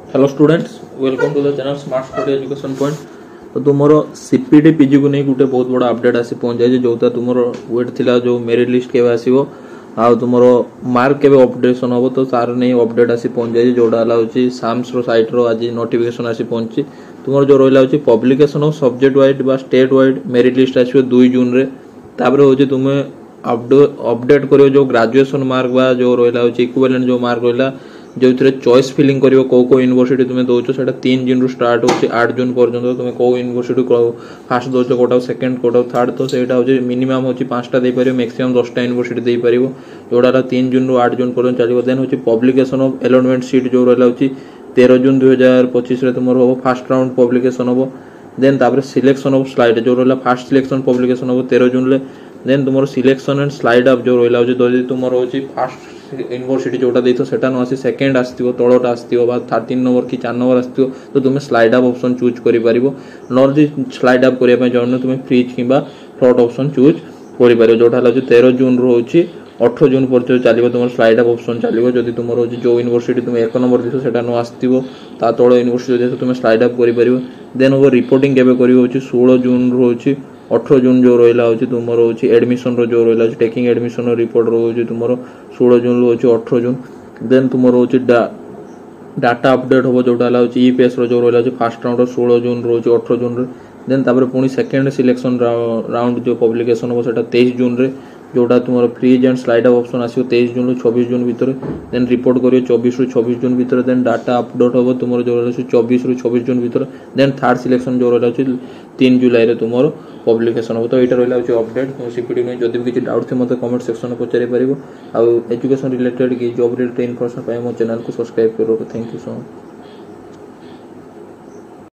Hello students, welcome to the channel smart study education point. तो तुमर CPT PG को नहीं गोटे बहुत बड़ा अपडेट आसी पहुंच जाए जोटा तुम वेट थिला जो मेरिट लिस्ट केवे आसीबो आ तुमर मार्क केवे अपडेशन हो तो तार नहीं अपडेट आसी पहुंच जाए जोटा हलाउची साम्स रो साइट रो आज नोटिफिकेशन आसी पहुंची। तुमर जो रहिला होची पब्लिकेशन ऑफ सब्जेक्ट वाइड बा स्टेट वाइड मेरिट लिस्ट आसीबो 2 जून रे। तापर होची तुमे अपडेट करियो जो ग्रेजुएशन मार्क बा जो रहिला होची इक्विवेलेंट जो मार्क रहिला जो चॉइस फिलिंग करियो को यूनिवर्सिटी तुम दोच सेटा 3 जून रु स्टार्ट होची 8 जून पर्यंत तुम को यूनिवर्सिटी फास्ट दोच कोटा सेकंड कोटा थर्ड तो सेटा होची मिनिमम होची 5टा दे परियो मैक्सिमम 10टा यूनिवर्सिटी दे परियो जोडा 3 जून रु 8 जून पर्यंत चलिबो। देन होची पब्लिकेशन ऑफ अलॉटमेंट सीट जो रहला होची 13 जून 2025 रे तुमरो हो फर्स्ट राउंड पब्लिकेशन हो। देन तापर सिलेक्शन ऑफ स्लाइड जो रहला फर्स्ट सिलेक्शन पब्लिकेशन हो 13 जून ले। देन तुमरो सिलेक्शन एंड स्लाइड अप जो रहला होची दोजी तुमरो होची फर्स्ट यूनिवर्सिटी जोटा देतो सेटा न आसी सेकंड आस्तिबो तळोटा आस्तिबो बा 3 नंबर की 4 नंबर आस्तिबो तो तुमे स्लाइड अप ऑप्शन चूज करि परिबो। नॉर्मली स्लाइड अप करिया पय जण तुमे फ्रीज किबा फ्रॉड ऑप्शन चूज करि परिबो जोटा हला 13 जून रो होची 18 जून पर्यंत चलिबो तुमर स्लाइड अप ऑप्शन चलिबो। जदि तुमर होची जो यूनिवर्सिटी तुमे 1 नंबर दिसो सेटा न आस्तिबो ता तळ यूनिवर्सिटी देतो तुमे स्लाइड अप करि परिबो। देन वो रिपोर्टिंग केबे करिवो होची 16 जून रो होची 18 जून जो रहिला होची तुमरो होची एडमिशन रो जो रहिला होची टेकिंग एडमिशन रो रिपोर्ट रो होची तुमरो 16 जून रो होची 18 जून। देन तुमरो होची डाटा अपडेट होबो जोटा हला होची ईपीएस रो जो रहिला होची फर्स्ट राउंड रो 16 जून रो होची 18 जून रे। देन तापर पुनी सेकंड सिलेक्शन राउंड जो पब्लिकेशन हो सेटा 23 जून रे जोटा तुमरो freeze and slide up option आसीयो 23 जून रु 24 जून भीतर। देन रिपोर्ट करियो 24 रु 26 जून भीतर। देन डाटा अपडेट होबो तुमरो जो रहला 24 रु 26 जून भीतर। देन थर्ड सिलेक्शन जो रहला 3 जुलाई रे तुमरो पब्लिकेशन हो। तो एटा रहला होची अपडेट सीपीटी नै जदि भी किछि डाउट थे मते कमेंट सेक्शन में पचारि परिबो। आ एजुकेशन रिलेटेड की जॉब रिलेटेड इन्फॉर्मेशन पाए मो चैनल को सब्सक्राइब करो। Thank you so much.